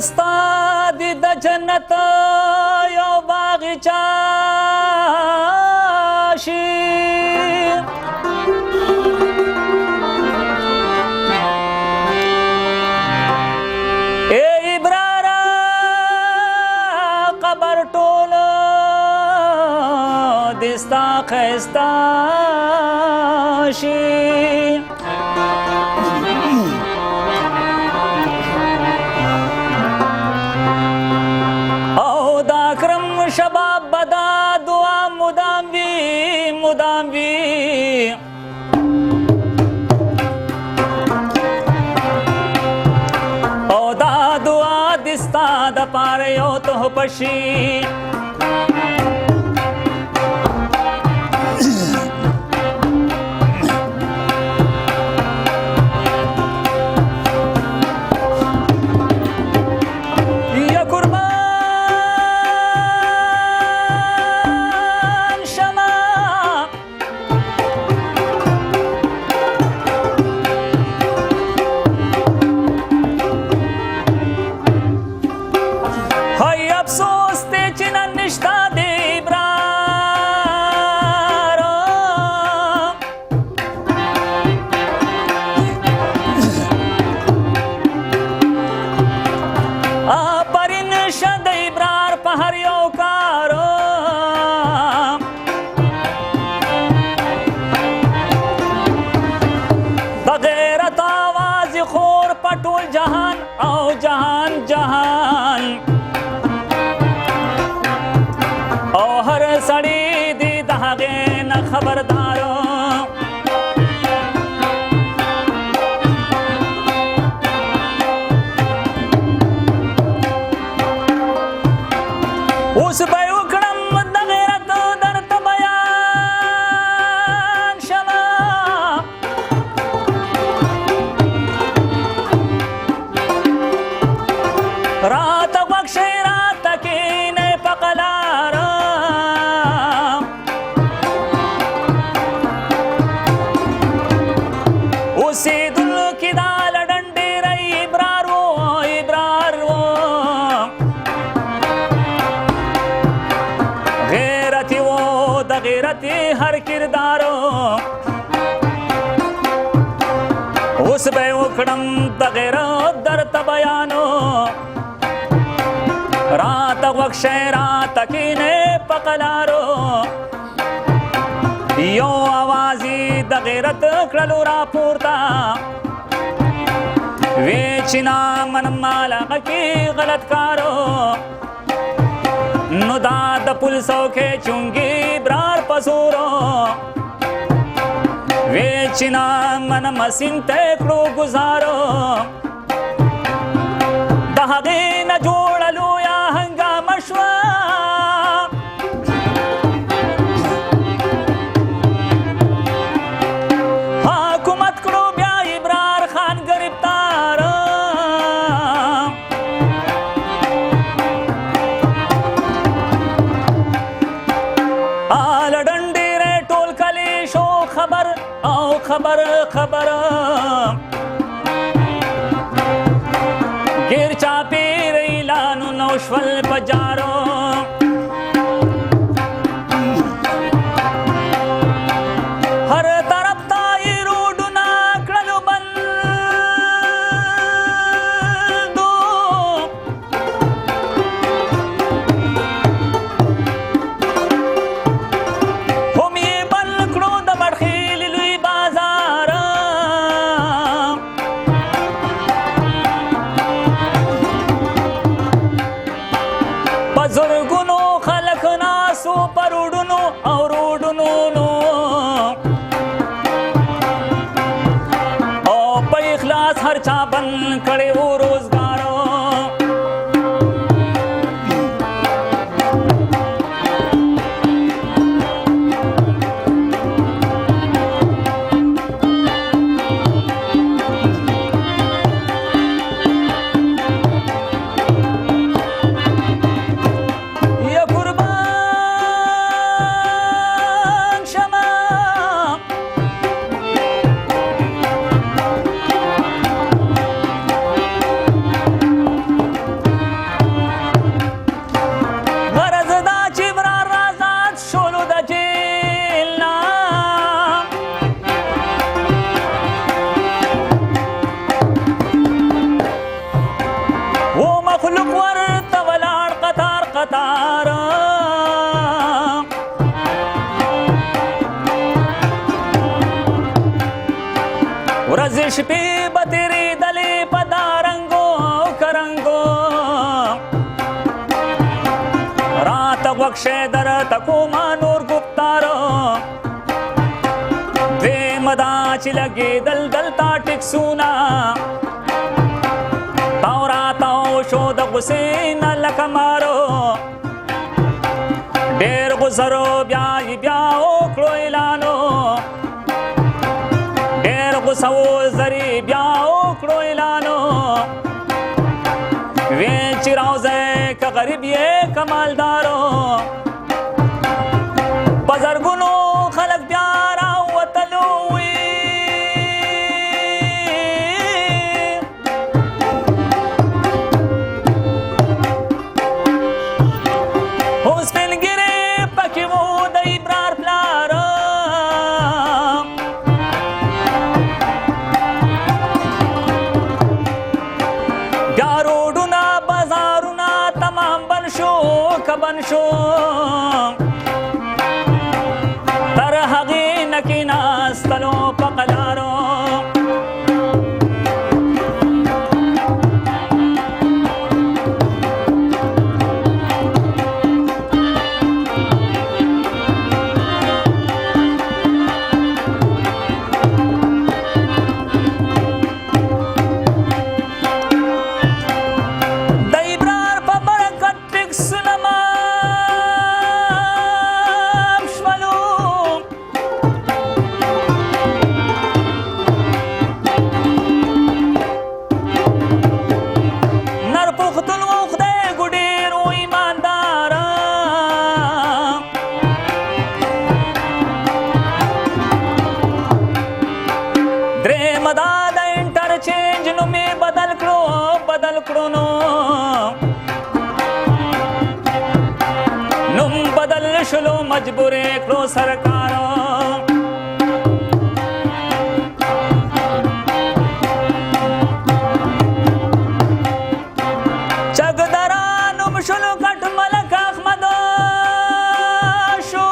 استاد د جنت یو باغچه شي ای ابرارا قبر ټول دستا خستا شي شباب بدا دعا مدام وی او دا دعا دستا د پاره یو ته پشي جهان او هر سړی دی د هغې نه خبردار اوس به یې وکړم د غیرت درته بیان شمه راته غوږ شئ راته کښېنئ په قلاره اوسېدونکي دا له ډنډېرۍ ابرار و غیرتي و د غیرتي هر کردار اوس به یې وکړم د غیرت درته بیانو راته غوږ شئ راته کښېنئ په قلارو یو اواز یې د غیرت کړلو راپورته وی چې نه منم مال هغه کې غلط کارو نو دا د پولیسو کې چونګي برار په زورو وی چې نه منم سین ته کړو ګزارو د هغې نه جوړه لویه هنګامه شوه حکومت کړو بیا ابرار خان گرفتار آل ډنډېرې ټول کلی شو خبر او خبر ګیر چاپېر اعلانونه وشول په جارو هر طرف ته یې روډونه کړلو بندو هم یې بند کړو د بډخیلي لوی بازار په زرګونو خلک ناسو په روډونو او روډونو او په اخلاص هر چا بند کړی و روزګارو شپې به تېرېدلې په دا رنګو کرنګو راته غوږ شی درته کومه نور ګفتارو دویمه دا چې لګېدل دلته ټکسونه تاو راتاو شو د غوسې نه لکه مارو ډېر غوسرو بیا یې بیا وکړو اعلانو ډېر غوسه و زرې بیا وکړو اعلانو وی چې راوځئ که غریب یې که مالدارو په زرګونو خلک بیا راوتلو وي اوس سپینګیرې پکې وو د ابرار پلار بیا روډونه بازارونه تمام بند شو که بند شو تر هغې نه کېناستلو په قلارو شلو مجبور کړو سرکارو چغدرانو شلو کټ ملک احمد شو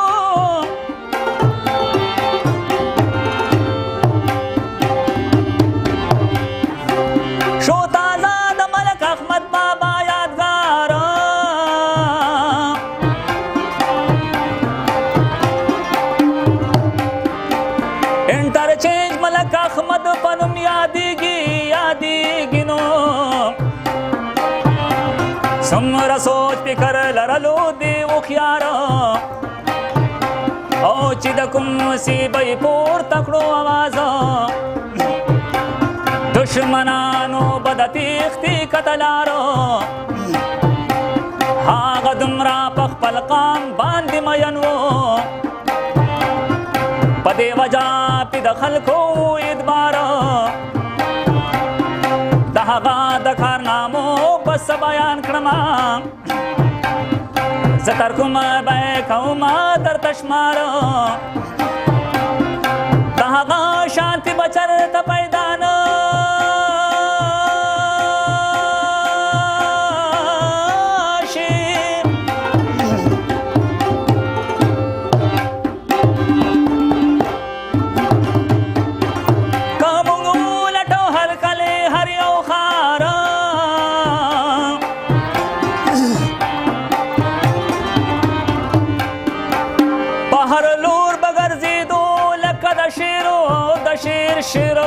شو تازه د ملک احمد بابا یادګار انټرچینج ملک احمد په نوم یادېږي نو څومره سوچ فکر لرلو دې هوښیار او چې د کوم مصیبه یې پورته کړو اواز دشمنانو به د تېښتې کتلارو هغه دومره په خپل قام باندې مین و په دې وجه پې د خلکو اعتبار د هغه د کارنامو بس بیان کړمه زه تر کومه به یې کومه درته شمار د هغه شانتې به چېرته پیدا نه شیرو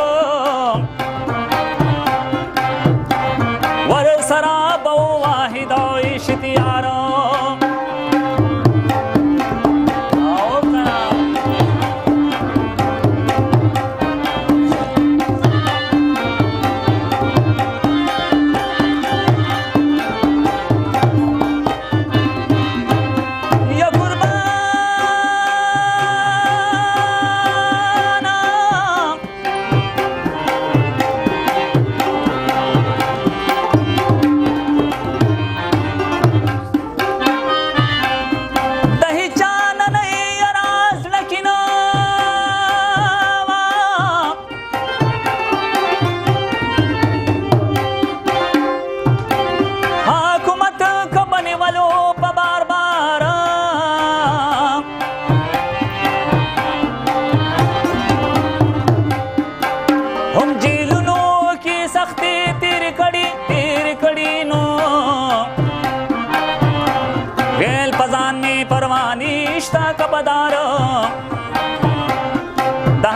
ور سراب و واحد و اشتیارو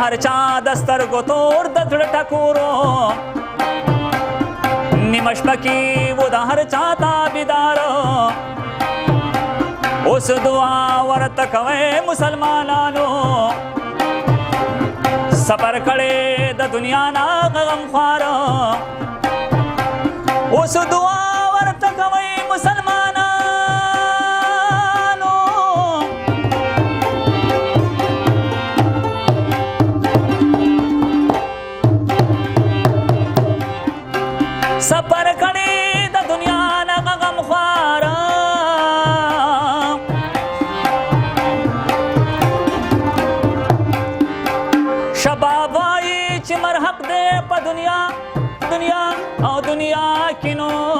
هر چا د سترګو تور د زړه ټکورو نیمه شپه کې و د هر چا تابعدار اوس دعا ورته کوئ مسلمانانو سفر کړی د دنیا نه غمخوار اوس دعا ورته کوئ مسلمانانو سفر کړی د دنیا نه غمخوار شباب وایي چې مرحق دی په دنیا او دنیا کې نو